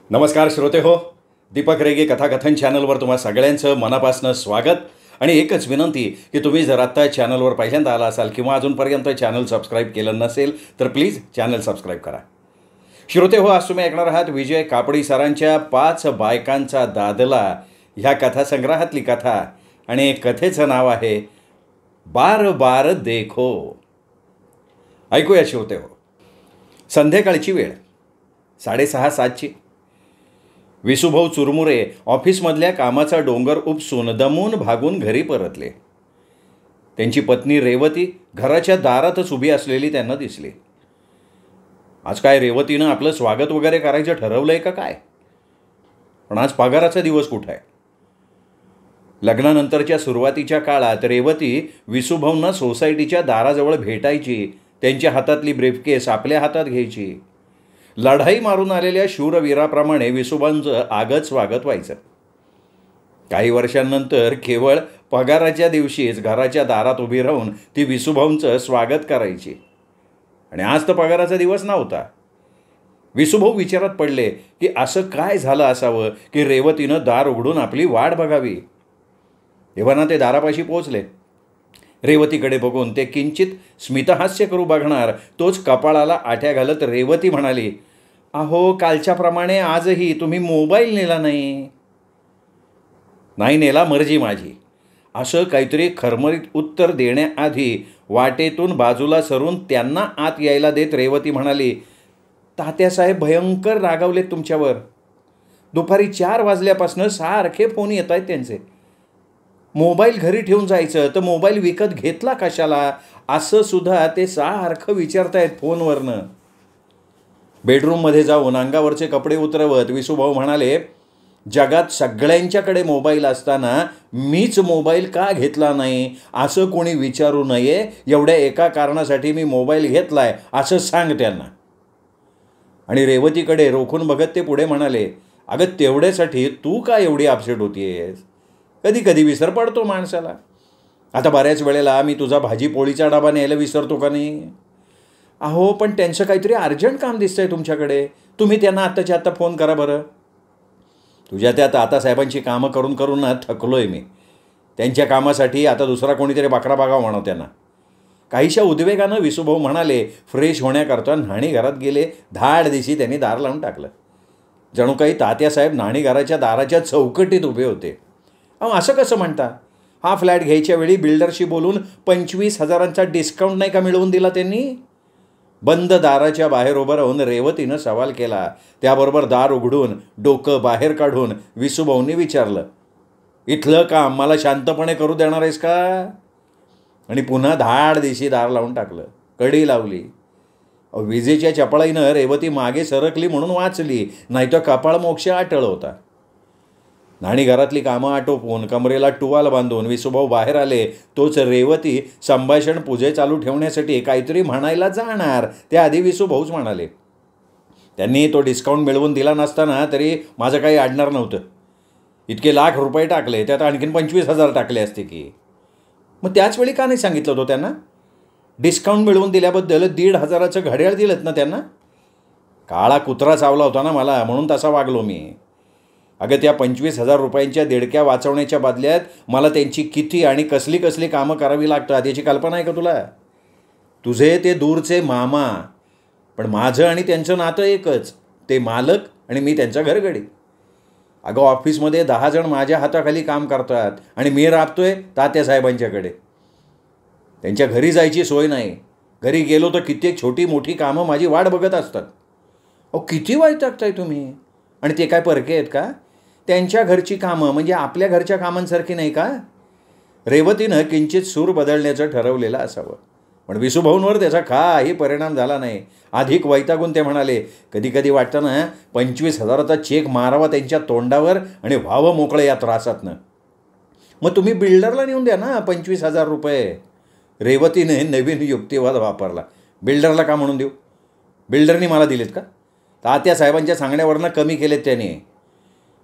नमस्कार श्रोते हो, दीपक रेगे कथाकथन चॅनलवर तुम्हा सगळ्यांचं मनापासून स्वागत. आणि एकच विनंती की तुम्ही जर आत्ता चॅनलवर पहिल्यांदा आला असाल किंवा अजूनपर्यंत चॅनल सबस्क्राईब केलं नसेल तर प्लीज चॅनल सबस्क्राईब करा. श्रोते हो, आज तुम्ही ऐकणार आहात विजय कापडी सरांच्या 5 बायकांचा दादला ह्या कथासंग्रहातली कथा. आणि कथेचं नाव आहे बार बार देखो. ऐकूया श्रोते हो. संध्याकाळची वेळ 6:30-7ची. विसूभाऊ चुरमुरे ऑफिसमधल्या कामाचा डोंगर उपसून दमून भागून घरी परतले. त्यांची पत्नी रेवती घराच्या दारातच उभी असलेली त्यांना दिसली. आज काय रेवतीनं आपलं स्वागत वगैरे करायचं ठरवलंय का काय? पण आज पगाराचा दिवस कुठं आहे? लग्नानंतरच्या सुरुवातीच्या काळात रेवती विसूभाऊंना सोसायटीच्या दाराजवळ भेटायची. त्यांच्या हातातली ब्रीफकेस आपल्या हातात घ्यायची. लढाई मारून आलेल्या शूरवीराप्रमाणे विसूभाऊंचं आगत स्वागत व्हायचं. काही वर्षांनंतर केवळ पगाराच्या दिवशीच घराच्या दारात उभी राहून ती विसूभाऊंचं स्वागत करायची. आणि आज तर पगाराचा दिवस नव्हता. विसूभाऊ विचारात पडले की असं काय झालं असावं की रेवतीनं दार उघडून आपली वाट बघावी. तेव्हा ते दारापाशी पोचले. रेवतीकडे बघून ते किंचित स्मितहास्य करू बघणार तोच कपाळाला आठ्या घालत रेवती म्हणाली, अहो, कालच्याप्रमाणे आजही तुम्ही मोबाईल नेला नाही. नाही नेला, मर्जी माझी. असं काहीतरी खरमरीत उत्तर देण्याआधी वाटेतून बाजूला सरून त्यांना आत यायला देत रेवती म्हणाली, तात्यासाहेब भयंकर रागावलेत तुमच्यावर. दुपारी 4 वाजल्यापासून सारखे फोन येत आहेत त्यांचे. मोबाईल घरी ठेवून जायचं तर मोबाईल विकत घेतला कशाला असं सुद्धा ते सारखं विचारतायत फोनवरनं. बेडरूममध्ये जाऊन अंगावरचे कपडे उतरवत विसूभाऊ म्हणाले, जगात सगळ्यांच्याकडे मोबाईल असताना मीच मोबाईल का घेतला नाही असं कोणी विचारू नये. एवढ्या एका कारणासाठी मी मोबाईल घेतलाय असं सांग त्यांना. आणि रेवतीकडे रोखून बघत ते पुढे म्हणाले, अगं, तेवढ्यासाठी तू का एवढी अपसेट होतीयस? कधी कधी विसर पडतो माणसाला. आता बऱ्याच वेळेला मी तुझा भाजी पोळीचा डबा न्यायला विसरतो का नाही? अहो, पण त्यांचं काहीतरी अर्जंट काम दिसतंय तुमच्याकडे. तुम्ही त्यांना आत्ताच्या आत्ता फोन करा बरं. तुझ्या त्या तातासाहेबांची कामं करून करून ना थकलोय मी. त्यांच्या कामासाठी आता दुसरा कोणीतरी बकरा बघावा म्हणावं त्यांना. काहीशा उद्वेगानं विसूभाऊ म्हणाले. फ्रेश होण्याकरता न्हाणी घरात गेले. धाड दिशी त्यांनी दार लावून टाकलं. जणू काही तात्यासाहेब न्हाणी घराच्या दाराच्या चौकटीत उभे होते. अहो, असं कसं म्हणता? हा फ्लॅट घ्यायच्या वेळी बिल्डरशी बोलून 25,000चा डिस्काउंट नाही का मिळवून दिला त्यांनी? बंद दाराच्या बाहेर उभं राहून रेवतीनं सवाल केला. त्याबरोबर दार उघडून डोकं बाहेर काढून विसूभाऊंनी विचारलं, इथलं काम मला शांतपणे करू देणार आहेस का? आणि पुन्हा धाड दिशी दार लावून टाकलं. कडी लावली. विजेच्या चपळाईनं रेवती मागे सरकली म्हणून वाचली, नाही तर कपाळ मोक्ष अटळ होता. न्हाणी घरातली कामं आटोपून कमरेला टुवाल बांधून विसूभाऊ बाहेर आले. तोच रेवती संभाषण पूजे चालू ठेवण्यासाठी काहीतरी म्हणायला जाणार त्याआधी विसूभाऊच म्हणाले, त्यांनी तो डिस्काउंट मिळवून दिला नसताना तरी माझं काही अडणार नव्हतं. इतके लाख रुपये टाकले, त्यात आणखीन 25,000 टाकले असते की. मग त्याचवेळी का नाही सांगितलं होतं त्यांना? डिस्काउंट मिळवून दिल्याबद्दल 1,500चं घड्याळ दिलं ना त्यांना. काळा कुत्रा चावला होता ना मला, म्हणून तसा वागलो मी. अगं, त्या 25,000 रुपयांच्या देडक्या वाचवण्याच्या बदल्यात मला त्यांची किती आणि कसली कसली कामं करावी लागतात याची कल्पना आहे का तुला? तुझे ते दूरचे मामा, पण माझं आणि त्यांचं नातं एकच. ते मालक आणि मी त्यांचा घरगडी. अगं, ऑफिसमध्ये 10 जण माझ्या हाताखाली काम करतात आणि मी राबतोय तात्यासाहेबांच्याकडे. त्यांच्या घरी जायची सोय नाही. घरी गेलो तर कित्येक छोटी मोठी कामं माझी वाट बघत असतात. अहो, किती वैतागताय तुम्ही. आणि ते काय परके आहेत का? त्यांच्या घरची कामं म्हणजे आपल्या घरच्या कामांसारखी नाही का? रेवतीनं किंचित सूर बदलण्याचं ठरवलेलं असावं, पण विसूभाऊंवर त्याचा काही परिणाम झाला नाही. अधिक वैतागून ते म्हणाले, कधी कधी वाटतं ना 25,000चा चेक मारावा त्यांच्या तोंडावर आणि व्हावं मोकळं या त्रासातनं. मग तुम्ही बिल्डरला नेऊन द्या ना 25,000 रुपये. रेवतीने नवीन युक्तिवाद वापरला. बिल्डरला का म्हणून देऊ? बिल्डरनी मला दिलेत का? तात्यासाहेबांच्या सांगण्यावरनं कमी केलेत त्याने.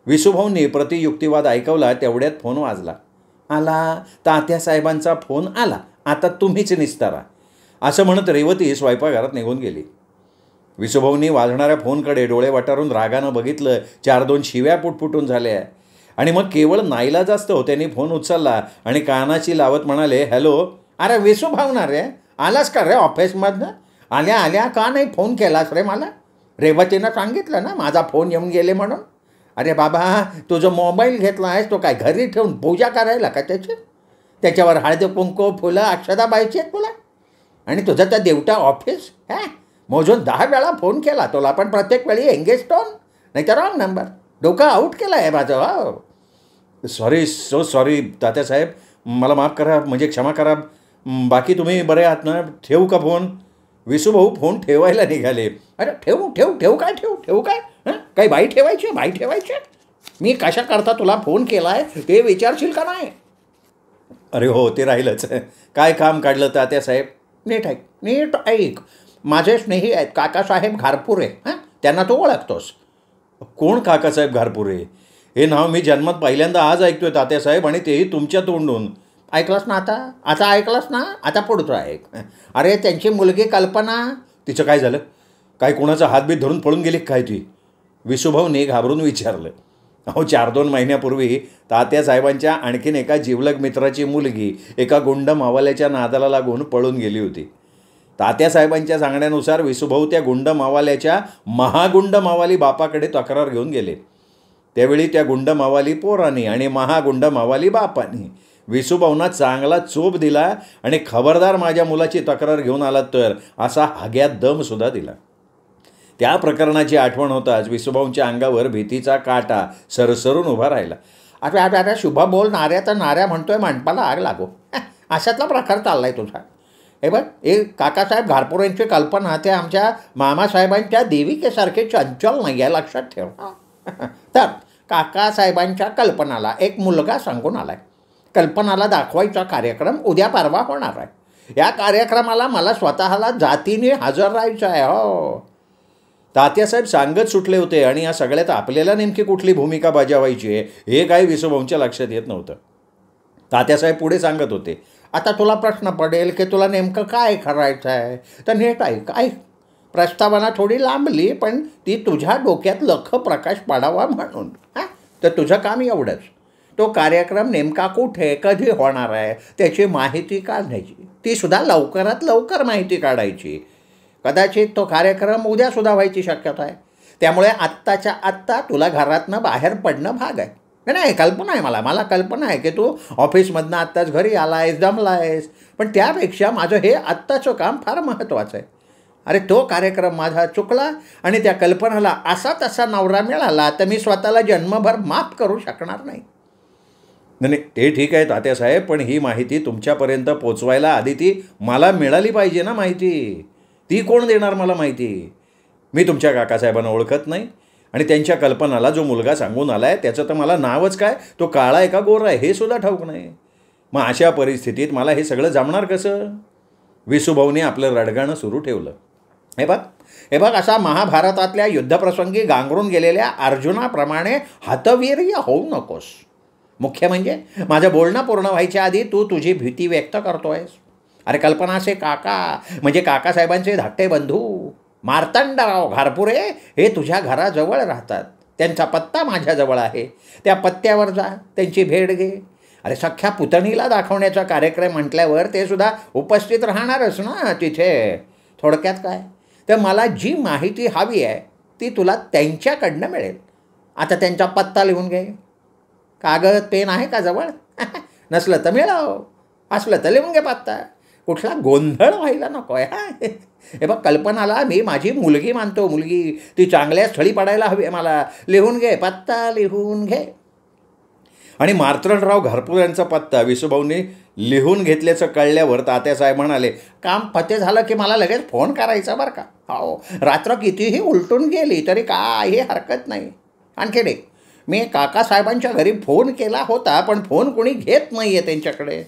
विसूभाऊंनी प्रतियुक्तिवाद ऐकवला. तेवढ्यात फोन वाजला. आला, तात्यासाहेबांचा फोन आला, आता तुम्हीच निस्तारा, असं म्हणत रेवती स्वयंपाकघरात निघून गेली. विसूभाऊंनी वाजणाऱ्या फोनकडे डोळे वटारून रागानं बघितलं. 4-2 शिव्या पुटपुटून झाल्या आणि मग केवळ नाईलाज असतो त्यांनी फोन उचलला आणि कानाची लावत म्हणाले, हॅलो. अरे विसूभाऊ ना रे, आलास का रे ऑफिसमधनं? आल्या आल्या का नाही फोन केलास रे मला? रेवतीनं सांगितलं ना माझा फोन येऊन गेले म्हणून. अरे बाबा, तुझं मोबाईल घेतला आहेस तो काय घरी ठेवून पूजा करायला का त्याची? त्याच्यावर हळदी कुंकू फुलं अक्षदा बायची आहेत तुला? आणि तुझं त्या देवटा ऑफिस मोजून 10 वेळा फोन केला तुला, पण प्रत्येक वेळी एंगेज टोन, नाही तर रॉंग नंबर. डोकं आऊट केलं आहे माझं. सॉरी, सो सॉरी तात्यासाहेब, मला माफ करा, म्हणजे क्षमा करा. बाकी तुम्ही बरे आहात ना? ठेवू का फोन? विसूभाऊ फोन ठेवायला निघाले. अरे ठेवू काय? काही बाई ठेवायची? मी कशा करता तुला फोन केला आहे ते विचारशील का नाही? अरे हो, ते राहिलंच. काय काम काढलं तात्यासाहेब? नीट ऐक. माझे स्नेही आहेत काकासाहेब घारपुरे. त्यांना तू ओळखतोस? कोण काकासाहेब घारपुरे? हे नाव मी जन्मात पहिल्यांदा आज ऐकतोय तात्यासाहेब, आणि तेही तुमच्या तोंडून. ऐकलंस ना आता ऐकलंस ना? आता पुढचं ऐक. अरे त्यांची मुलगी कल्पना. तिचं काय झालं? काय कोणाचा हातबीत धरून पळून गेली काय ती? विसूभाऊने घाबरून विचारलं. अहो, 4-2 महिन्यापूर्वी तात्यासाहेबांच्या आणखीन एका जिवलग मित्राची मुलगी एका गुंड मावाल्याच्या नादाला लागून पळून गेली होती. तात्यासाहेबांच्या सांगण्यानुसार विसूभाऊ त्या गुंड मावाल्याच्या महागुंड मावाली बापाकडे तक्रार घेऊन गेले. त्यावेळी त्या गुंड मावाली पोरांनी आणि महागुंड मावाली बापांनी विसूभाऊंना चांगला चोप दिला आणि खबरदार माझ्या मुलाची तक्रार घेऊन आलात तर असा हाग्यात दमसुद्धा दिला. त्या प्रकरणाची आठवण होताच विसूभाऊंच्या अंगावर भीतीचा काटा सरसरून उभा राहिला. आता शुभा बोल नाऱ्या तर नाऱ्या म्हणतोय, मंडपाला आग लागो. अशातला प्रकार चाललाय तुझा. हे बघ, एक काकासाहेब घारपुरेंची कल्पना त्या आमच्या मामासाहेबांच्या देविकेसारखे चंचल नाही आहे, लक्षात ठेव. तर काकासाहेबांच्या कल्पनाला एक मुलगा सांगून आलाय. कल्पनाला दाखवायचा कार्यक्रम उद्या परवा होणार आहे. या कार्यक्रमाला मला स्वतःला जातीने हजर राहायचं आहे. हो. तात्यासाहेब सांगत सुटले होते आणि या सगळ्यात आपल्याला नेमकी कुठली भूमिका बजावायची आहे हे काही विसूभाऊंच्या लक्षात येत नव्हतं. तात्यासाहेब पुढे सांगत होते, आता तुला प्रश्न पडेल की तुला नेमकं काय करायचं आहे. तर नीट ऐक. प्रस्तावना थोडी लांबली, पण ती तुझ्या डोक्यात लख प्रकाश पाडावा म्हणून. तर तुझं काम एवढंच. तो कार्यक्रम नेमका कुठे कधी होणार आहे त्याची माहिती काढायची. ती सुद्धा लवकरात लवकर माहिती काढायची. कदाचित तो कार्यक्रम उद्यासुद्धा व्हायची शक्यता आहे. त्यामुळे आत्ताच्या आत्ता तुला घरातनं बाहेर पडणं भाग आहे. नाही, कल्पना आहे मला कल्पना आहे की तू ऑफिसमधनं आत्ताच घरी आलायस, जमला आहेस. पण त्यापेक्षा माझं हे आत्ताचं काम फार महत्त्वाचं आहे. अरे तो कार्यक्रम माझा चुकला आणि त्या कल्पनाला असा तसा नवरा मिळाला तर मी स्वतःला जन्मभर माफ करू शकणार नाही. नाही, ते ठीक आहे तात्यासाहेब, पण ही माहिती तुमच्यापर्यंत पोचवायला आधी ती मला मिळाली पाहिजे ना माहिती. ती कोण देणार मला माहिती? मी तुमच्या काकासाहेबांना ओळखत नाही आणि त्यांच्या कल्पनाला जो मुलगा सांगून आला आहे त्याचं तर मला नावच काय, तो काळा आहे का गोरा आहे हे सुद्धा ठाऊक नाही. मग अशा परिस्थितीत मला हे सगळं जमणार कसं? विसूभाऊने आपलं रडगाणं सुरू ठेवलं. हे बघ, असा महाभारतातल्या युद्धप्रसंगी गांगरून गेलेल्या अर्जुनाप्रमाणे हतवीर्य होऊ नकोस. मुख्य म्हणजे माझं बोलणं पूर्ण व्हायच्या आधी तू तुझी भीती व्यक्त करतोयस. अरे कल्पनाचे काका म्हणजे काकासाहेबांचे धाकटे बंधू मार्तंडराव घारपुरे हे तुझ्या घराजवळ राहतात. त्यांचा पत्ता माझ्याजवळ आहे. त्या पत्त्यावर जा, त्यांची भेट घे. अरे सख्या पुतणीला दाखवण्याचा कार्यक्रम म्हटल्यावर ते सुद्धा उपस्थित राहणारच ना तिथे. थोडक्यात काय, तर मला जी माहिती हवी आहे ती तुला त्यांच्याकडनं मिळेल. आता त्यांचा पत्ता लिहून घे. कागद पेन आहे का जवळ? नसलं तर मिळव, असलं तर लिहून घे पत्ता. कुठला गोंधळ व्हायला नको आहे. हे बघ, कल्पनाला मी माझी मुलगी मानतो. मुलगी ती चांगल्या स्थळी पडायला हवी आहे मला. लिहून घे, पत्ता लिहून घे. आणि मार्तंडराव घारपुरे यांचा पत्ता विसूभाऊंनी लिहून घेतल्याचं कळल्यावर तात्यासाहेब म्हणाले, काम फते झालं की मला लगेच फोन करायचा बरं का. हो, रात्र कितीही उलटून गेली तरी काही हरकत नाही. आणखी एक, मी काकासाहेबांच्या घरी फोन केला होता, पण फोन कोणी घेत नाही आहे त्यांच्याकडे.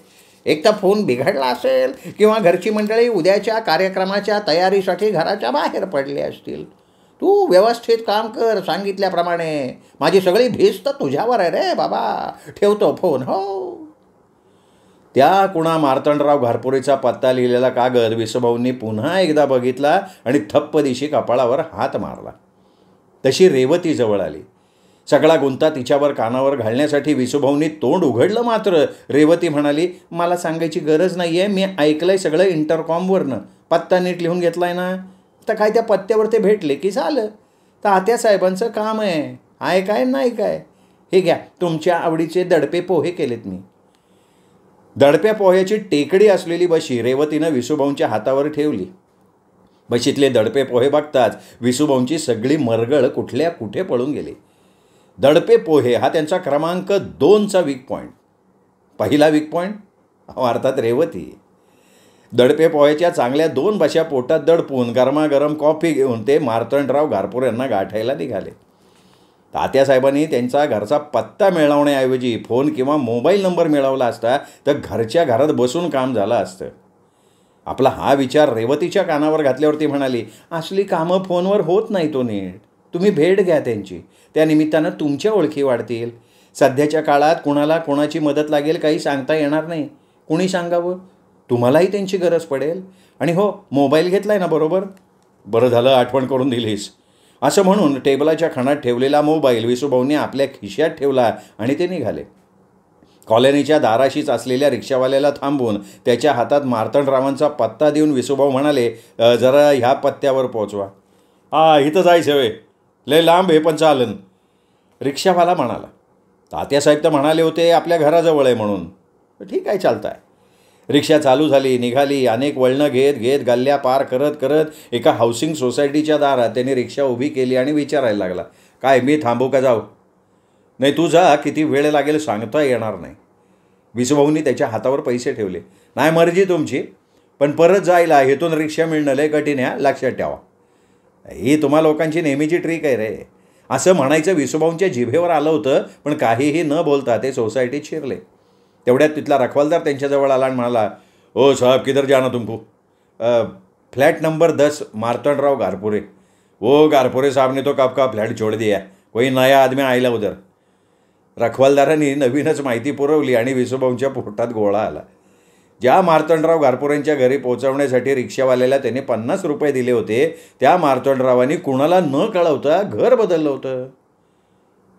एक तर फोन बिघडला असेल किंवा घरची मंडळी उद्याच्या कार्यक्रमाच्या तयारीसाठी घराच्या बाहेर पडले असतील. तू व्यवस्थित काम कर सांगितल्याप्रमाणे. माझी सगळी भीस्त तुझ्यावर आहे रे बाबा. ठेवतो फोन. हो. त्या कुणा मार्तंडराव घारपुरेचा पत्ता लिहिलेला कागद विसूभाऊंनी पुन्हा एकदा बघितला आणि थप्प दिशी कपाळावर हात मारला. तशी रेवती जवळ आली. सगळा गुंता तिच्यावर कानावर घालण्यासाठी विसूभाऊंनी तोंड उघडलं, मात्र रेवती म्हणाली, मला सांगायची गरज नाही आहे, मी ऐकलंय सगळं इंटरकॉमवरनं, पत्ता नीट लिहून घेतलाय ना. तर काय त्या पत्त्यावर ते भेटले की झालं. तर आत्यासाहेबांचं काम आहे काय नाही काय. हे घ्या, तुमच्या आवडीचे दडपे पोहे केलेत मी. दडप्या पोह्याची टेकडी असलेली बशी रेवतीनं विसूभाऊंच्या हातावर ठेवली. बशीतले दडपे पोहे बघताच विसूभाऊंची सगळी मरगळ कुठल्या कुठे पळून गेली. दडपे पोहे हा त्यांचा क्रमांक 2चा वीक पॉईंट. पहिला वीक पॉईंट अर्थात रेवती. दडपे पोह्याच्या चांगल्या 2 बशा पोटात दडपून गरमागरम कॉफी घेऊन ते मार्तंडराव घारपुरे यांना गाठायला निघाले. तात्यासाहेबांनी त्यांचा घरचा पत्ता मिळवण्याऐवजी फोन किंवा मोबाईल नंबर मिळवला असता तर घरच्या घरात बसून काम झालं असतं. आपला हा विचार रेवतीच्या कानावर घातल्यावरती म्हणाली, असली कामं फोनवर होत नाही तो नीट. तुम्ही भेट घ्या त्यांची, त्या निमित्तानं तुमच्या ओळखी वाढतील. सध्याच्या काळात कुणाला कोणाची मदत लागेल काही सांगता येणार नाही. कुणी सांगावं, तुम्हालाही त्यांची गरज पडेल. आणि हो, मोबाईल घेतलाय ना बरोबर. बरं झालं आठवण करून दिलीस. असं म्हणून टेबलाच्या खणात ठेवलेला मोबाईल विसूभाऊंनी आपल्या खिशात ठेवला आणि ते निघाले. कॉलनीच्या दाराशीच असलेल्या रिक्षावाल्याला थांबून त्याच्या हातात मार्तंडरावांचा पत्ता देऊन विसूभाऊ म्हणाले, जरा ह्या पत्त्यावर पोचवा. इथं जायचं वे, लय लांब हे पण चालन. रिक्षावाला म्हणाला. तात्यासाहेब तर म्हणाले होते आपल्या घराजवळ आहे म्हणून. ठीक आहे, चालतं आहे. रिक्षा चालू झाली, निघाली. अनेक वळणं घेत घेत गल्ल्या पार करत करत एका हाऊसिंग सोसायटीच्या दारात त्याने रिक्षा उभी केली आणि विचारायला लागला, काय मी थांबू का जाऊ? नाही तू जा, किती वेळ लागेल सांगता येणार नाही. विसूभाऊंनी त्याच्या हातावर पैसे ठेवले. नाही मर्जी तुमची, पण परत जायला हेतून रिक्षा मिळणं लय कठीण आहे, लक्षात ठेवा. ही तुम्हा लोकांची नेहमीची ट्रिक आहे रे. असं म्हणायचं विसूभाऊंच्या जिभेवर आलं होतं, पण काहीही न बोलता ते सोसायटीत शिरले. तेवढ्यात तिथला रखवालदार त्यांच्याजवळ आला आणि म्हणाला, ओ साहब किधर जाना तुमको? Flat number 10 Martandrao Gharpure. वो घारपुरे साहब ने तो कब का फ्लॅट छोड़ दिया, कोई नया आदमी आयला उधर. रखवालदारांनी नवीनच माहिती पुरवली आणि विसूभाऊंच्या पोटात गोळा आला. ज्या मार्तंडराव घारपुरेंच्या घरी पोहोचवण्यासाठी रिक्षावाल्याला त्याने 50 रुपये दिले होते, त्या मार्तंडरावांनी कुणाला न कळवता घर बदललं होतं.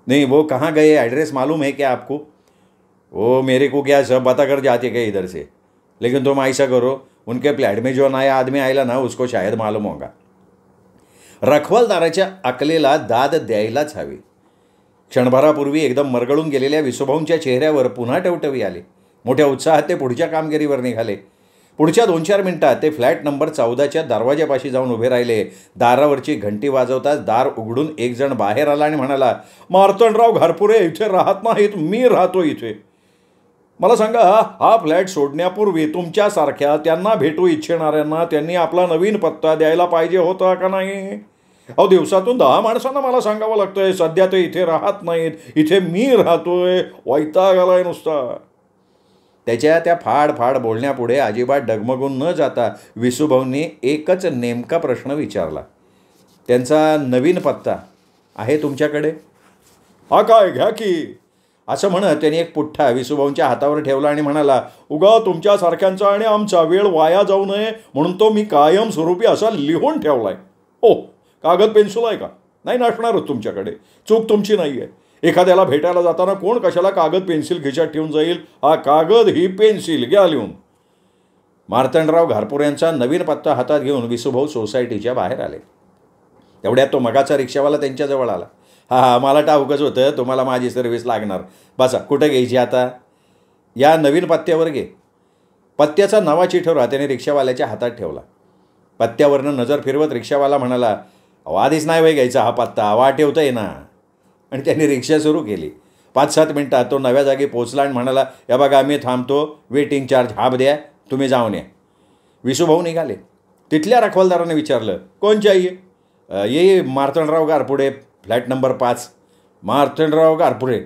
नहीं वो कहाँ गए, ॲड्रेस मालूम है क्या आपको? वो मेरे को क्या सब बता कर जाते क्या इधर से, लेकिन तुम ऐसा करो उनके फ्लैट में जो नया आदमी आएगा ना उसको शायद मालूम होगा. रखवालदाराच्या अकलेला दाद द्यायलाच हवी. क्षणभरापूर्वी एकदम मरगळून गेलेल्या विसूभाऊंच्या चेहऱ्यावर पुन्हा टवटवी आली. मोठ्या उत्साहात ते पुढच्या कामगिरीवर निघाले. पुढच्या 2-4 मिनिटात ते फ्लॅट नंबर 14च्या दरवाजापाशी जाऊन उभे राहिले. दारावरची घंटी वाजवताच दार उघडून एक जण बाहेर आला आणि म्हणाला, मार्तंडराव घारपुरे इथे राहत नाहीत, मी राहतो इथे. मला सांगा, हा फ्लॅट सोडण्यापूर्वी तुमच्यासारख्या त्यांना भेटू इच्छिणाऱ्यांना त्यांनी आपला नवीन पत्ता द्यायला पाहिजे होता का नाही? अहो, दिवसातून 10 माणसांना मला सांगावं लागतंय सध्या ते इथे राहत नाहीत, इथे मी राहतोय. वैताग आलाय नुसता. त्याच्या त्या फाड बोलण्यापुढे अजिबात डगमगून न जाता विसूभाऊंनी एकच नेमका प्रश्न विचारला, त्यांचा नवीन पत्ता आहे तुमच्याकडे? हा काय, घ्या की. असं म्हणत त्यांनी एक पुठ्ठा विसूभाऊंच्या हातावर ठेवला आणि म्हणाला, उगा तुमच्यासारख्यांचा आणि आमचा वेळ वाया जाऊ नये म्हणून तो मी कायमस्वरूपी असा लिहून ठेवलाय. हो, कागद पेन्सिल आहे का? नाही नसणारच तुमच्याकडे. चूक तुमची नाही आहे. एखाद्याला भेटायला जाताना कोण कशाला कागद पेन्सिल खिशात ठेवून जाईल? हा कागद ही पेन्सिल घ्या लिहून. मार्तंडराव घारपुरे यांचा नवीन पत्ता हातात घेऊन विसूभाऊ सोसायटीच्या बाहेर आले. तेवढ्यात तो मगाचा रिक्षावाला त्यांच्याजवळ आला. हा मला ठाऊकच होतं तुम्हाला माझी सर्व्हिस लागणार. बसा, कुठं घ्यायची आता? या नवीन पत्त्यावर घे. पत्त्याचा नवा चिठोरा त्याने रिक्षावाल्याच्या हातात ठेवला. पत्त्यावरनं नजर फिरवत रिक्षावाला म्हणाला, आधीच नाही वय घ्यायचा हा पत्ता, वाटेवतंय ना. आणि त्याने रिक्षा सुरू केली. 5-7 मिनिटात तो नव्या जागी पोचला आणि म्हणाला, या बघा मी थांबतो, वेटिंग चार्ज हाफ द्या, तुम्ही जाऊन या. विसूभाऊ निघाले. तिथल्या रखवालदाराने विचारलं, कोण चाहिए? ये मार्तंडराव घारपुरे, फ्लॅट नंबर 5. मार्तंडराव घारपुरे,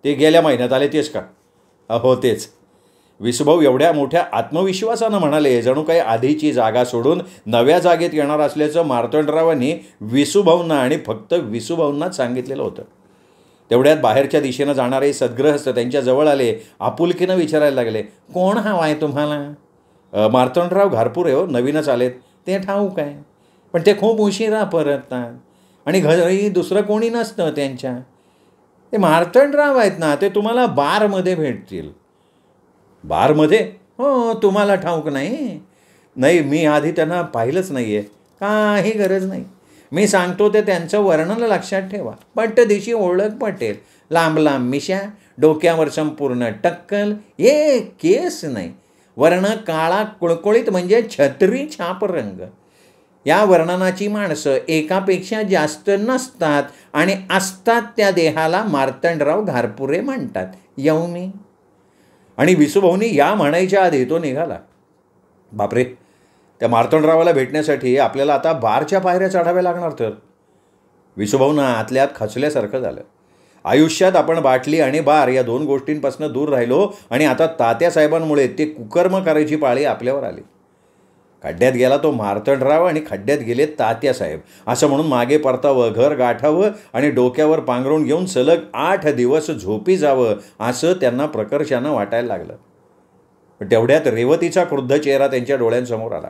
ते गेल्या महिन्यात आले तेच का? हो तेच. विसूभाऊ एवढ्या मोठ्या आत्मविश्वासानं म्हणाले जणू काही आधीची जागा सोडून नव्या जागेत येणार असल्याचं मार्तंडरावांनी विसूभाऊंना आणि फक्त विसूभाऊंनाच सांगितलेलं होतं. तेवढ्यात बाहेरच्या दिशेनं जाणारे सद्गृहस्थ त्यांच्या जवळ आले. आपुलकीनं विचारायला लागले, कोण हवा आहे तुम्हाला? मार्तंडराव घारपुरे हो, नवीनच आलेत. ते ठाऊक आहे, पण ते खूप उशिरा परततात आणि घरी दुसरं कोणी नसतं त्यांच्या. ते मार्तंडराव आहेत ना, ते तुम्हाला बारमध्ये भेटतील. बारमध्ये? हो, तुम्हाला ठाऊक नाही? नाही, मी आधी त्यांना पाहिलंच नाही आहे. काही गरज नाही. मी सांगतो ते त्यांचं वर्णन लक्षात ठेवा. पट्टदिशी ओळख पटेल. लांब लांब मिशा, डोक्यावर संपूर्ण टक्कल, एक केस नाही. वर्ण काळा कुळकुळीत म्हणजे छत्री छाप रंग. या वर्णनाची माणसं एकापेक्षा जास्त नसतात आणि असतात त्या देहाला मार्तंडराव घारपुरे म्हणतात. येऊ मी? आणि विसूभाऊनी या म्हणायच्या आधी तो निघाला. बापरे, त्या मार्तंडरावाला भेटण्यासाठी आपल्याला आता बारच्या पायऱ्या चढाव्या लागणार. तर विसूभाऊंना आतल्यात खचल्यासारखं झालं. आयुष्यात आपण बाटली आणि बार या दोन गोष्टींपासून दूर राहिलो आणि आता तात्यासाहेबांमुळे ते कुकर्म करायची पाळी आपल्यावर आली. खड्ड्यात गेला तो मार्तंडराव आणि खड्ड्यात गेले तात्यासाहेब असं म्हणून मागे परतावं, घर गाठावं आणि डोक्यावर पांघरून घेऊन सलग 8 दिवस झोपी जावं असं त्यांना प्रकर्षानं वाटायला लागलं. पण तेवढ्यात रेवतीचा क्रुद्ध चेहरा त्यांच्या डोळ्यांसमोर आला.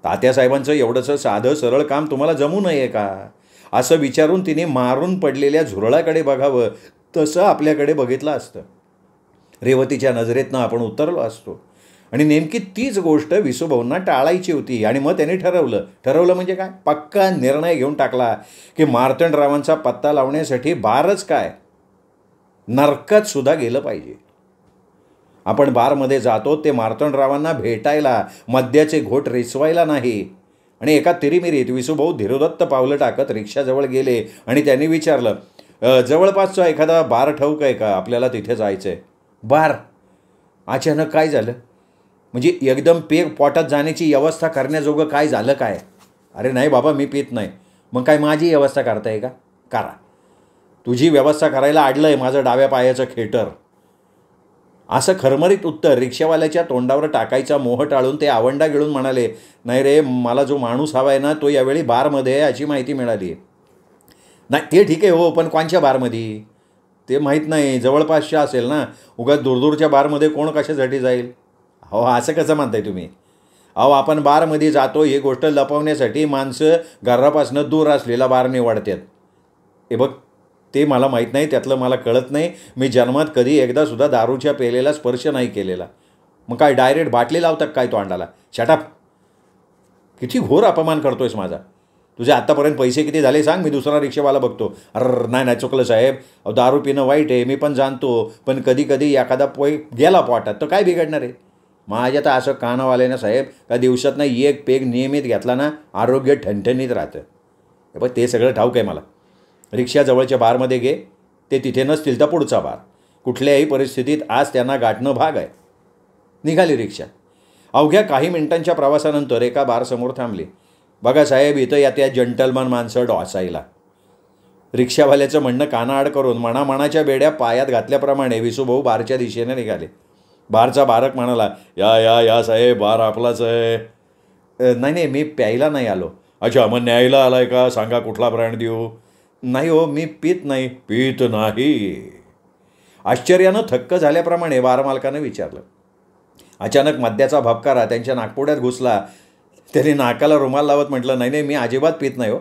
तात्यासाहेबांचं एवढंसं साधं सरळ काम तुम्हाला जमू नये का असं विचारून तिने मारून पडलेल्या झुरळाकडे बघावं, तसं आपल्याकडे बघितलं असतं. रेवतीच्या नजरेतनं आपण उतरलो असतो. आणि नेमकी तीच गोष्ट विसूभाऊंना टाळायची होती. आणि मग त्यांनी ठरवलं म्हणजे काय, पक्का निर्णय घेऊन टाकला की मार्तंडरावांचा पत्ता लावण्यासाठी बारच काय, नरकात सुद्धा गेलं पाहिजे. आपण बारमध्ये जातो ते मार्तंडरावांना भेटायला, मद्याचे घोट रेचवायला नाही. आणि एका तिरीमिरीत विसूभाऊ धीरोदत्त पावलं टाकत रिक्षाजवळ गेले आणि त्यांनी विचारलं, जवळपासचा एखादा बार ठाऊक आहे का? आपल्याला तिथे जायचं आहे. बार? अचानक काय झालं? म्हणजे एकदम पेग पोटात जाण्याची व्यवस्था करण्याजोगं काय झालं काय? अरे नाही बाबा, मी पित नाही. मग काय माझी व्यवस्था करताय का? करा. तुझी व्यवस्था करायला अडलं आहे माझं डाव्या पायाचं खेटर. असं खरमरीत उत्तर रिक्षावाल्याच्या तोंडावर टाकायचा मोह टाळून ते आवंडा गिळून म्हणाले, नाही रे, मला जो माणूस हवा आहे ना तो यावेळी बारमध्ये आहे अशी माहिती मिळाली आहे. नाही ते ठीक आहे हो, पण कोणच्या बारमध्ये ते माहीत नाही. जवळपासच्या असेल ना. उगाच दूरदूरच्या बारमध्ये कोण कशासाठी जाईल? हो, असं कसं म्हणताय तुम्ही? अहो, आपण बारमध्ये जातो ही गोष्ट लपवण्यासाठी माणसं घरापासून दूर असलेला बार निवडतात. हे बघ, ते मला माहीत नाही, त्यातलं मला कळत नाही. मी जन्मात कधी एकदासुद्धा दारूच्या पेलेला स्पर्श नाही केलेला. मग काय डायरेक्ट बाटली लावतात काय तोंडाला? शटअप. किती घोर अपमान करतोयस माझा. तुझे आत्तापर्यंत पैसे किती झाले सांग, मी दुसरा रिक्षावाला बघतो. नाही चुकलं साहेब, दारू पिणं वाईट आहे, मी पण जाणतो. पण कधी कधी एखादा गेला पोटात तर काय बिघडणार आहे? माझ्या तर असं कानावाल्यानं साहेब, का दिवसात ना एक पेग नियमित घेतला ना आरोग्य ठणठणीत राहतं. बघ, ते सगळं ठाऊक आहे मला. रिक्षाजवळच्या बारमध्ये गे, ते तिथे नसतील तर पुढचा बार. कुठल्याही परिस्थितीत आज त्यांना गाठणं भाग आहे. निघाली रिक्षा. अवघ्या काही मिनिटांच्या प्रवासानंतर एका बारसमोर थांबली. बघा साहेब, इथं या त्या जंटलमन माणसं डॉसायला. रिक्षावाल्याचं म्हणणं कानाआड करून मनामनाच्या बेड्या पायात घातल्याप्रमाणे विसूभाऊ बारच्या दिशेने निघाले. बारचा बारक म्हणाला, या या या साहेब, बार आपलाच आहे. नाही, मी प्यायला नाही आलो. अच्छा, मग न्यायला आलाय का? सांगा कुठला ब्रँड देऊ? नाही हो, मी पित नाही. पित नाही? आश्चर्यानं थक्क झाल्याप्रमाणे बारमालकानं विचारलं. अचानक मद्याचा भपकारा त्यांच्या नाकपुड्यात घुसला. त्याने नाकाला रुमाल लावत म्हटलं, नाही मी अजिबात पित नाही हो,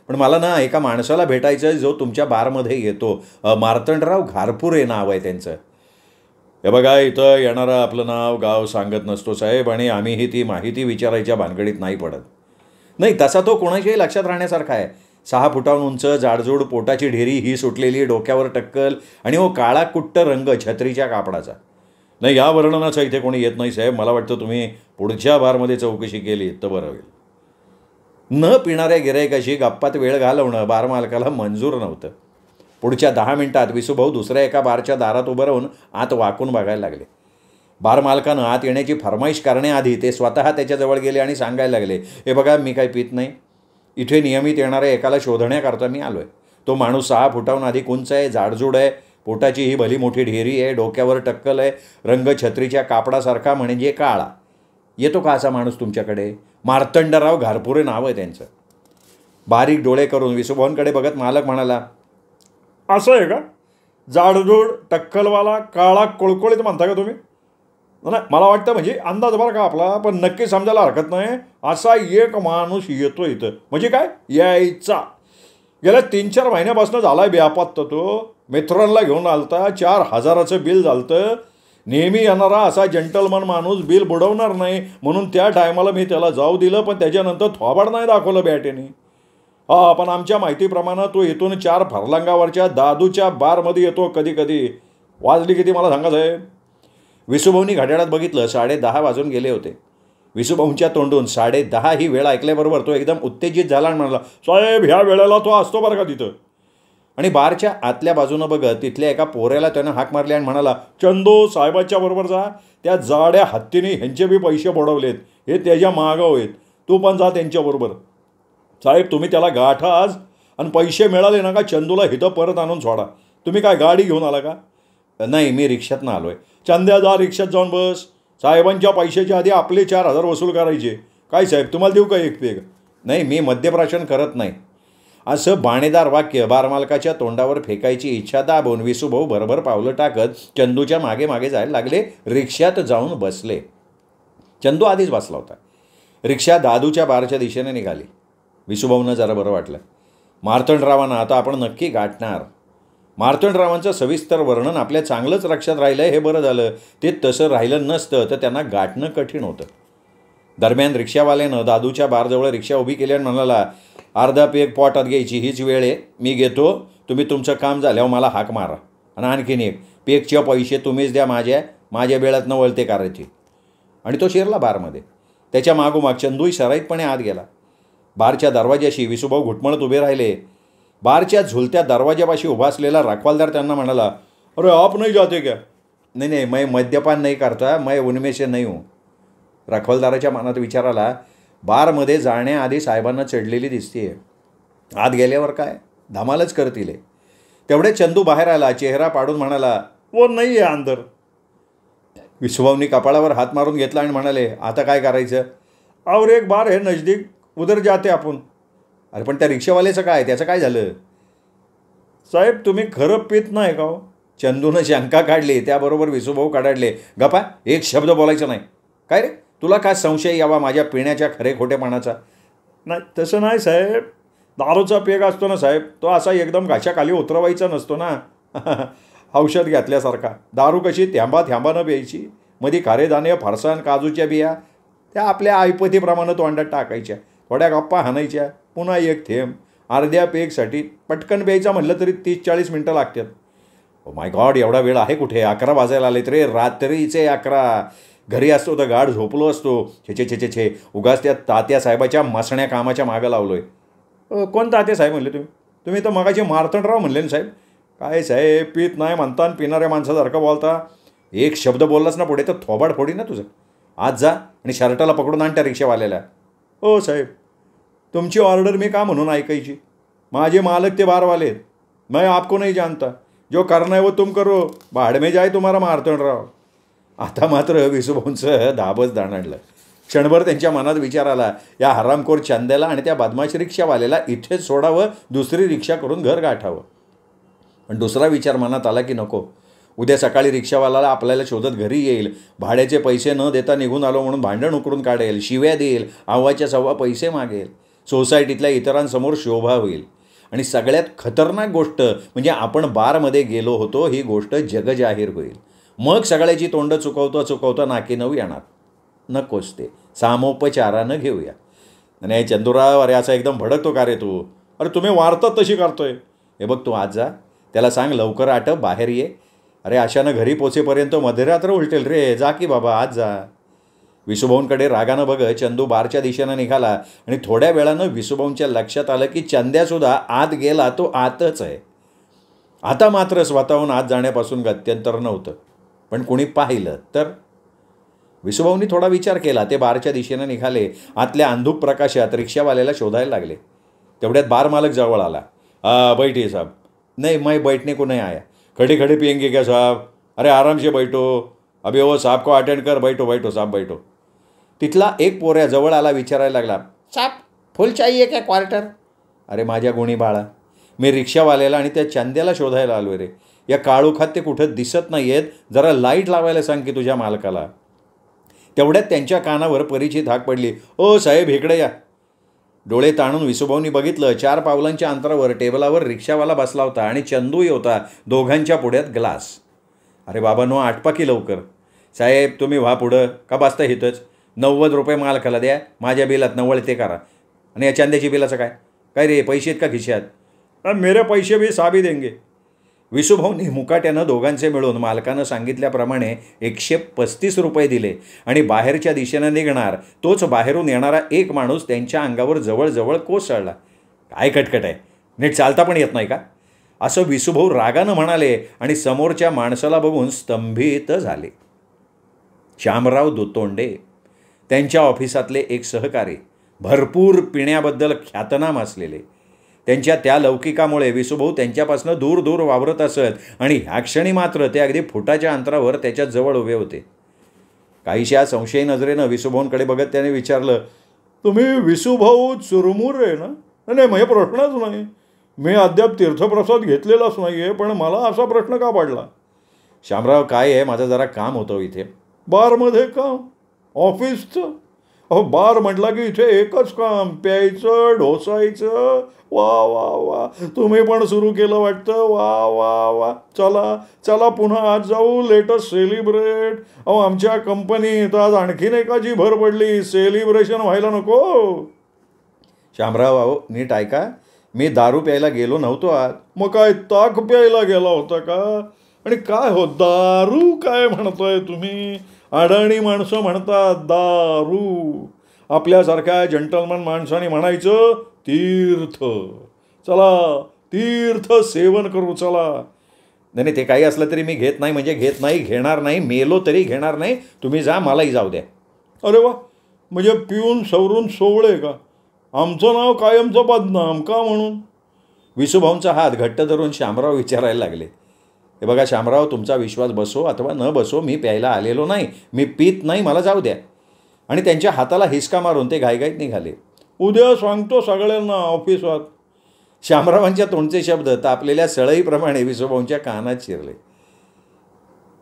पण मला ना एका माणसाला भेटायचं आहे जो तुमच्या बारमध्ये येतो. मार्तंडराव घारपुरे नाव आहे त्यांचं. हे बघा, इथं येणारं आपलं नाव गाव सांगत नसतो साहेब, आणि आम्हीही ती माहिती विचारायच्या भानगडीत नाही पडत. नाही, तसा तो कोणाच्याही लक्षात राहण्यासारखा आहे. 6 फुटांहून उंच, जाडजूड, पोटाची ढेरी ही सुटलेली, डोक्यावर टक्कल आणि काळा कुट्ट रंग छत्रीच्या कापडाचा. नाही, या वर्णनाचा इथे कोणी येत नाही साहेब. मला वाटतं तुम्ही पुढच्या बारमध्ये चौकशी केली तर बरं होईल. न पिणाऱ्या गिऱ्हाईकाशी गप्पात वेळ घालवणं बारमालकाला मंजूर नव्हतं. पुढच्या 10 मिनिटात विसूभाऊ दुसऱ्या एका बारच्या दारात उभं राहून आत वाकून बघायला लागले. बारमालकानं आत येण्याची फरमाईश करण्याआधी ते स्वतः त्याच्याजवळ गेले आणि सांगायला लागले, हे बघा, मी काही पित नाही. इथे नियमित येणाऱ्या एकाला शोधण्याकरता मी आलो आहे. तो माणूस 6 फुटाहून अधिक उंच आहे, जाडजूड आहे, पोटाची ही भली मोठी ढेरी आहे, डोक्यावर टक्कल आहे, रंग छत्रीच्या कापडासारखा म्हणजे काळा. येतो का असा माणूस तुमच्याकडे? मार्तंडराव घारपुरे नाव आहे त्यांचं. बारीक डोळे करून विसूभाऊंकडे बघत मालक म्हणाला, असं आहे का? जाडजूड टक्कलवाला काळा कोळकोळीत म्हणता का तुम्ही? नाही, मला वाटतं म्हणजे अंदाज बरं का आपला, पण नक्की समजायला हरकत नाही. असा एक माणूस येतो इथं म्हणजे काय यायचा. गेल्या 3-4 महिन्यापासून झालाय बेअपात्ता तो. मित्रांना घेऊन आलता, 4,000चं बिल झालतं. नेहमी येणारा असा जेंटलमन माणूस बिल बुडवणार नाही म्हणून त्या टायमाला मी त्याला जाऊ दिलं, पण त्याच्यानंतर थोबाड नाही दाखवलं बॅटेने. हा, पण आमच्या माहितीप्रमाणे तो इथून 4 फरलांगावरच्या दादूच्या बारमध्ये येतो कधी कधी. वाजली किती मला सांगा साहेब? विसूभाऊंनी घड्याळात बघितलं, 10:30 वाजून गेले होते. विसूभाऊंच्या तोंडून 10:30 ही वेळ ऐकल्याबरोबर तो एकदम उत्तेजित झाला आणि म्हणाला, साहेब ह्या वेळेला तो असतो बरं का तिथं. आणि बारच्या आतल्या बाजूनं बघत तिथल्या एका पोऱ्याला त्यानं हाक मारली आणि म्हणाला, चंदू साहेबांच्या बरोबर जा. त्या जाड्या हत्तीने ह्यांचे बी पैसे बुडवलेत, हे त्याच्या मागं होत, तू पण जा त्यांच्याबरोबर. साहेब तुम्ही त्याला गाठा आज, आणि पैसे मिळाले ना का चंदूला इथं परत आणून सोडा. तुम्ही काय गाडी घेऊन आला का? नाही, मी रिक्षातनं आलो आहे. चंद्या जा रिक्षात जाऊन बस. साहेबांच्या पैशाच्या आधी आपले 4,000 वसूल करायचे. काय साहेब तुम्हाला देऊ का एक पेग? नाही, मी मद्यप्राशन करत नाही. असं बाणेदार वाक्य बारमालकाच्या तोंडावर फेकायची इच्छा दाबून विसूभाऊ भरभर पावलं टाकत चंदूच्या मागे मागे जायला लागले. रिक्षात जाऊन बसले. चंदू आधीच बसला होता. रिक्षा दादूच्या बारच्या दिशेने निघाली. विसूभाऊंना जरा बरं वाटलं. मार्तंडरावांना आता आपण नक्की गाठणार. मार्तंडरावांचं सविस्तर वर्णन आपल्या चांगलंच लक्षात राहिलं, हे बरं झालं. ते तसं राहिलं नसतं तर त्यांना गाठणं कठीण होतं. दरम्यान रिक्षावाल्यानं दादूच्या बारजवळ रिक्षा उभी केली आणि म्हणाला, अर्धा पेग पोटात घ्यायची हीच वेळ आहे, मी घेतो. तुम्ही तुमचं काम झाल्यावर मला हाक मारा. आणि आणखीन एक, पेगचे पैसे तुम्हीच द्या, माझ्या वेळातनं वळते करायची. आणि तो शिरला बारमध्ये. त्याच्या मागोमाग चंदूही सराईतपणे आत गेला. बारच्या दरवाजाशी विसूभाऊ घुटमळत उभे राहिले. बारच्या झुलत्या दरवाजापाशी उभा असलेला रखवालदार त्यांना म्हणाला, अरे आप नाही जाते क्या? नाही, मैं मद्यपान नाही करता, मैं उनमें से नहीं हूँ. रखवालदाराच्या मनात विचार आला, बारमध्ये जाण्याआधी साहेबांना चढलेली दिसतीये, आत गेल्यावर काय धमालच करतील. तेवढे चंदू बाहेर आला. चेहरा पाडून म्हणाला, वो नाही आहे अंदर. विसूभाऊंनी कपाळावर हात मारून घेतला आणि म्हणाले, आता काय करायचं? और एक बार है नजदीक, उधर जाते आपण. अरे पण त्या रिक्षावाल्याचं काय, त्याचं काय झालं? साहेब तुम्ही खरं पित नाही का हो? चंदूनं शंका काढली. त्याबरोबर विसूभाऊ कडाडले, गप्पा, एक शब्द बोलायचं नाही. काय रे, तुला काय संशय यावा माझ्या पिण्याच्या खरे खोटेपणाचा? नाही तसं नाही साहेब, दारूचा पेग असतो ना साहेब, तो असा एकदम घाशाखाली उतरवायचा नसतो ना. औषध घातल्यासारखा. दारू कशी थ्यांबानं प्यायची, मध्ये खारे दाणे, फरसाण, काजूच्या बिया त्या आपल्या ऐपतीप्रमाणे तोंडात टाकायच्या, थोड्या गप्पा हाणायच्या, पुन्हा एक थेंब. अर्ध्या पेगसाठी पटकन प्यायचा म्हटलं तरी 30-40 मिनटं लागतात. ओ माय गॉड, एवढा वेळ आहे कुठे? 11 वाजायला आलेत रे, रात्रीचे 11. घरी असतो तर गाढ झोपलो असतो. छे, उगाच त्या तात्या साहेबाच्या मसण्या कामाच्या मागं लावलोय. कोण तात्या साहेब म्हणले तुम्ही तर मगाशी मार्तंडराव म्हणले ना साहेब. काय साहेब, पीत नाही म्हणता आणि पिणाऱ्या माणसासारखं बोलता. एक शब्द बोललास ना पुढे तर थोबाड फोडी ना तुझं. आज जा आणि शर्टाला पकडून आण त्या रिक्षावाल्याला. हो साहेब, तुमची ऑर्डर मी का म्हणून ऐकायची? माझे मालक ते बारवाले आहेत. मैं आपको नहीं जानता, जो करना है वो तुम करो, भाड में जाए तुम्हाला मार्तंडराव. आता मात्र विसूभाऊंचं दाबच दाणडलं. क्षणभर त्यांच्या मनात विचार आला, या हरामखोर चंद्याला आणि त्या बदमाश रिक्षावाल्याला इथेच सोडावं, दुसरी रिक्षा करून घर गाठावं. पण दुसरा विचार मनात आला की नको, उद्या सकाळी रिक्षावाल्याला आपल्याला शोधत घरी येईल, भाड्याचे पैसे न देता निघून आलो म्हणून भांडण उकरून काढेल, शिव्या देईल, आव्हाच्या सव्वा पैसे मागेल, सोसायटीतल्या इतरांसमोर शोभा होईल. आणि सगळ्यात खतरनाक गोष्ट म्हणजे आपण बारमध्ये गेलो होतो ही गोष्ट जगजाहीर होईल. मग सगळ्याची तोंड चुकवता नाकी नऊ येणार. नकोच ते, सामोपचारानं घेऊया. नाही चंदूराव, अरे असा एकदम भडकतो का रे तू? अरे तुम्ही वार्तात तशी करतोय. हे बघ, तू आज जा, त्याला सांग लवकर आटप, बाहेर ये. अरे अशानं घरी पोचेपर्यंत मध्यरात्र उलटेल रे, जा की बाबा आज जा. विसूभाऊंकडे रागानं बघत चंदू बारच्या दिशेनं निघाला आणि थोड्या वेळानं विसूभाऊंच्या लक्षात आलं की चंद्यासुद्धा आत गेला तो आतच आहे. आता मात्र स्वतःहून आत जाण्यापासून गत्यंतर नव्हतं. पण कुणी पाहिलं तर? विसूभाऊंनी थोडा विचार केला. ते बारच्या दिशेनं निघाले. आतल्या अंधुक प्रकाशात रिक्षावाल्याला शोधायला लागले. तेवढ्यात बार मालक जवळ आला. बैठिए साहब. नहीं, मैं बैठने को नहीं आया. खड़े खड़े पियेंगे क्या साहब? अरे आराम से बैठो, अभी वो साहब को अटेंड कर. बैठो साहब बैठो. तिथला एक पोऱ्या जवळ आला, विचारायला लागला, साहब फुल चाहिए क्या क्वार्टर? अरे माझ्या गुणी बाळा, मी रिक्षावाल्याला आणि त्या चांद्याला शोधायला आलो रे. या काळोखात ते कुठं दिसत नाही आहेत, जरा लाईट लावायला सांग की तुझ्या मालकाला. तेवढ्यात त्यांच्या कानावर परीची धाक पडली. ओ साहेब, इकडे या. डोळे ताणून विसुभाऊंनी बघितलं. 4 पावलांच्या अंतरावर टेबलावर रिक्षावाला बसला होता आणि चंदूही होता, दोघांच्या पुढ्यात ग्लास. अरे बाबांनो, आटपा की लवकर. साहेब, तुम्ही व्हा पुढं, का बसता इथंच? 90 रुपये मालकाला द्या, माझ्या बिलात 90 ते करा. आणि या चांद्याची बिलाचं काय? काय रे, पैसे आहेत का खिशात? मेरे पैसे भी साबी देंगे. विसुभाऊंनी मुकाट्यानं दोघांचे मिळून मालकानं सांगितल्याप्रमाणे 135 रुपये दिले आणि बाहेरच्या दिशेनं निघणार तोच बाहेरून येणारा एक माणूस त्यांच्या अंगावर जवळजवळ कोसळला. काय कटकट आहे, नीट चालता पण येत नाही का? असं विसुभाऊ रागानं म्हणाले आणि समोरच्या माणसाला बघून स्तंभित झाले. श्यामराव दुतोंडे, त्यांच्या ऑफिसातले एक सहकारी, भरपूर पिण्याबद्दल ख्यातनाम असलेले. त्यांच्या त्या लौकिकामुळे विसुभाऊ त्यांच्यापासून दूर दूर वावरत असत आणि ह्या क्षणी मात्र ते अगदी फुटाच्या अंतरावर त्याच्या जवळ उभे होते. काहीशा संशयी नजरेनं विसुभाऊंकडे बघत त्याने विचारलं, तुम्ही विसुभाऊ चुरमुरे आहे ना? नाही, माझा प्रश्नच नाही. मी अद्याप तीर्थप्रसाद घेतलेलाच नाही आहे, पण मला असा प्रश्न का पडला? श्यामराव, काय आहे, माझं जरा काम होतं इथे. बारमध्ये काम? ऑफिसचं? अहो, बार म्हटला की इथे एकच काम, प्यायचं, ढोसायचं. वा वा वा, तुम्ही पण सुरू केलं वाटतं. वा वा वा, चला चला पुन्हा आज जाऊ, लेटस्ट सेलिब्रेट. अहो, आमच्या कंपनीत आज आणखीन एकाची भर पडली, सेलिब्रेशन व्हायला नको? श्यामराव, अहो नीट ऐका, मी दारू प्यायला गेलो नव्हतो आज. मग काय ताक प्यायला गेला होता का? आणि काय हो, दारू काय म्हणताय तुम्ही? अडाणी माणसं म्हणतात दारू. आपल्यासारख्या जंटलमन माणसाने म्हणायचं तीर्थ. चला तीर्थ सेवन करू, चला. नाही, ते काही असलं तरी मी घेत नाही, म्हणजे घेत नाही, घेणार नाही, मेलो तरी घेणार नाही. तुम्ही जा, मलाही जाऊ द्या. अरे वा, म्हणजे पिऊन सवरून सोवळे का? आमचं नाव कायमचं बदनाम का म्हणून? विसुभाऊंचा हात घट्ट धरून श्यामराव विचारायला लागले. हे बघा श्यामराव, तुमचा विश्वास बसो अथवा न बसो, मी प्यायला आलेलो नाही, मी पीत नाही, मला जाऊ द्या. आणि त्यांच्या हाताला हिसका मारून ते घाईघाईत निघाले. उद्या सांगतो सगळ्यांना ऑफिसात. श्यामरावांच्या तोंडचे शब्द तापलेल्या सळईप्रमाणे विसुभाऊंच्या कानात शिरले.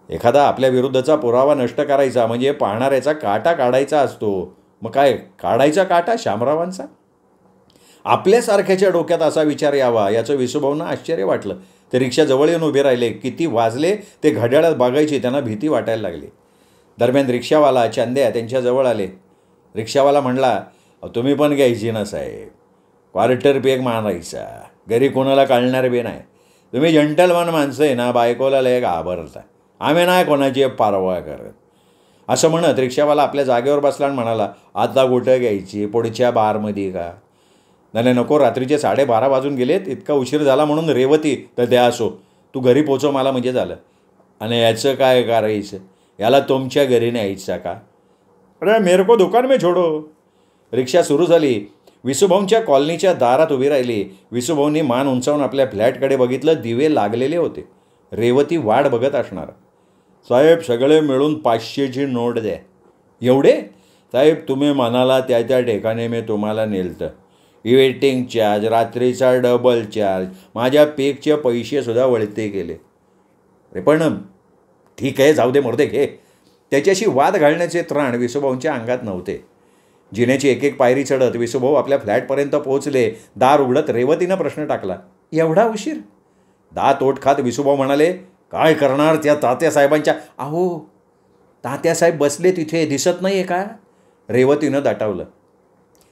एखादा आपल्या विरुद्धचा पुरावा नष्ट करायचा म्हणजे पाहणाऱ्याचा काटा काढायचा असतो. मग काय काढायचा काटा श्यामरावांचा? आपल्यासारख्याच्या डोक्यात असा विचार यावा याचं विसुभाऊंना आश्चर्य वाटलं. ते रिक्षा जवळ येऊन उभे राहिले. किती वाजले ते घड्याळात बघायची त्यांना भीती वाटायला लागली. दरम्यान रिक्षावाला चांद्या त्यांच्या जवळ आले. रिक्षावाला म्हणला, तुम्ही पण घ्यायची ना साहेब, क्वार्टर पेग मारायचा, घरी कोणाला कळणार बी नाही. तुम्ही जंटलमन माणसं आहे ना, बायकोला लय घाबरता, आम्ही नाही कोणाची पारवा करत. असं म्हणत रिक्षावाला आपल्या जागेवर बसला आणि म्हणाला, आता कुठं घ्यायची, पुढच्या बारमध्ये का? नाही नको, रात्रीचे 12:30 वाजून गेलेत, इतका उशीर झाला म्हणून रेवती तर द्या असो, तू घरी पोचव मला म्हणजे झालं. आणि याचं काय करायचं, याला तुमच्या घरी न्यायचा का? अरे मेरे को दुकान में छोडो. रिक्षा सुरू झाली. विसुभाऊंच्या कॉलनीच्या दारात उभी राहिली. विसुभाऊंनी मान उंचावून आपल्या फ्लॅटकडे बघितलं. दिवे लागलेले होते. रेवती वाट बघत असणार. साहेब, सगळे मिळून 500ची नोट द्या. एवढे? साहेब, तुम्ही म्हणाला त्या त्या ठिकाणी मी तुम्हाला नेलतं. वेटिंग चार्ज, रात्रीचा डबल चार्ज, माझ्या पेकचे पैसेसुद्धा वळते केले. अरे पण ठीक आहे, जाऊ दे, मर्दे घे. त्याच्याशी वाद घालण्याचे त्राण विसुभाऊंच्या अंगात नव्हते. जिन्याची एक एक पायरी चढत विसुभाऊ आपल्या फ्लॅटपर्यंत पोहोचले. दार उघडत रेवतीनं प्रश्न टाकला, एवढा उशीर? दात ओठ खात विसुभाऊ म्हणाले, काय करणार त्या तात्यासाहेबांच्या. अहो, तात्यासाहेब बसले तिथे, दिसत नाही आहे का? रेवतीनं दाटावलं.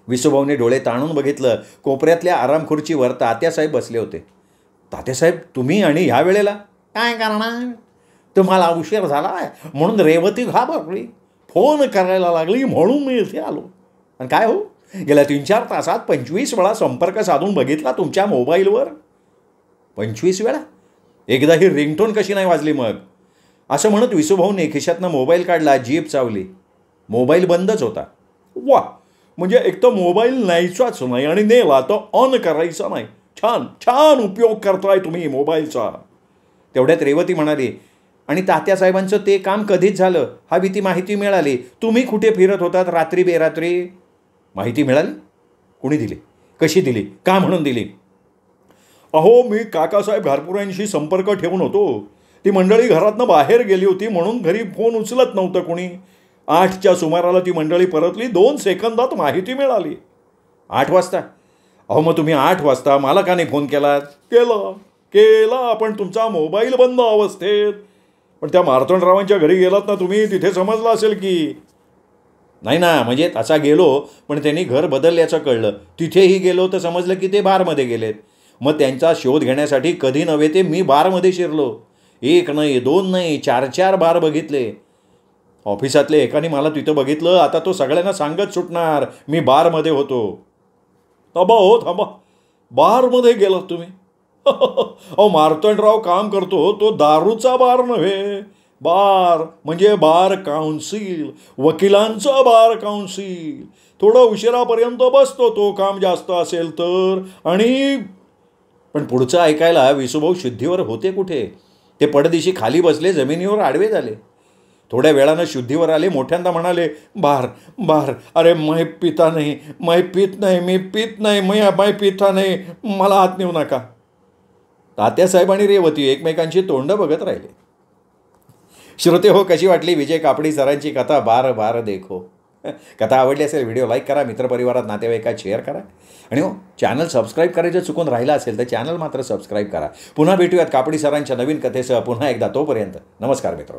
विसुभाऊने डोळे ताणून बघितलं. कोपऱ्यातल्या आरामखुर्चीवर तात्यासाहेब बसले होते. तात्यासाहेब, तुम्ही आणि ह्या वेळेला? काय करणार, तुम्हाला उशीर झाला म्हणून रेवती घाबरली, फोन करायला लागली म्हणून मी इथे आलो. आणि काय हो, गेल्या 3-4 तासात 25 वेळा संपर्क साधून बघितला तुमच्या मोबाईलवर. 25 वेळा? एकदा ही रिंगटोन कशी नाही वाजली मग? असं म्हणत विसुभाऊने खिशातनं मोबाईल काढला. जीप चावली. मोबाईल बंदच होता. वा, म्हणजे एक तर मोबाईल न्यायचाच नाही आणि नेला तर ऑन करायचा नाही. छान छान उपयोग करताय तुम्ही मोबाईलचा. तेवढ्यात रेवती म्हणाली, आणि तात्यासाहेबांचं ते काम कधीच झालं हवी ती माहिती मिळाली. तुम्ही कुठे फिरत होतात रात्री बेरात्री? माहिती मिळाली? कुणी दिली? कशी दिली? का म्हणून दिली? अहो मी काकासाहेब घारपुऱ्यांशी संपर्क ठेवून होतो. ती मंडळी घरातनं बाहेर गेली होती म्हणून घरी फोन उचलत नव्हतं कोणी. 8च्या सुमाराला ती मंडळी परतली. 2 सेकंदात माहिती मिळाली. 8 वाजता? अहो मग तुम्ही 8 वाजता मला का नाही फोन केलात? केला पण तुमचा मोबाईल बंद अवस्थेत. पण त्या मार्तंडरावांच्या घरी गेलात ना तुम्ही, तिथे समजलं असेल की. नाही ना, म्हणजे तसा गेलो पण त्यांनी घर बदलल्याचं कळलं. तिथेही गेलो तर समजलं की ते बारमध्ये गेलेत. मग त्यांचा शोध घेण्यासाठी कधी नव्हे ते मी बारमध्ये शिरलो. 1 नाही 2 नाही 4 बार बघितले. ऑफिसातले एकाने मला तिथं बघितलं. आता तो सगळ्यांना सांगत सुटणार मी बारमध्ये होतो. थांबा, बारमध्ये गेलात तुम्ही? अहो मार्तंडराव काम करतो तो दारूचा बार नव्हे. बार म्हणजे बार काउन्सिल, वकिलांचा बार काउन्सिल. थोडं उशिरापर्यंत बसतो तो, काम जास्त असेल तर. आणि पण पुढचं ऐकायला विसूभाऊ शुद्धीवर होते कुठे. ते पडदिशी खाली बसले, जमिनीवर आडवे झाले. थोड्या वेळानं शुद्धीवर आले, मोठ्यांदा म्हणाले, बार अरे मैं पिता नाही, मैं पीत नाही, मी पीत नाही, मैं पिता नाही, मला हात नेऊ नका. तात्यासाहेब आणि रेवती एकमेकांची तोंड बघत राहिले. श्रोते हो, कशी वाटली विजय कापडी सरांची कथा बार देखो. कथा आवडली असेल व्हिडिओ लाईक करा, मित्रपरिवारात नातेवाईकात शेअर करा. आणि हो, चॅनल सबस्क्राईब करायचं चुकून राहिलं असेल तर चॅनल मात्र सबस्क्राईब करा. पुन्हा भेटूयात कापडी सरांच्या नवीन कथेसह पुन्हा एकदा. तोपर्यंत नमस्कार मित्र.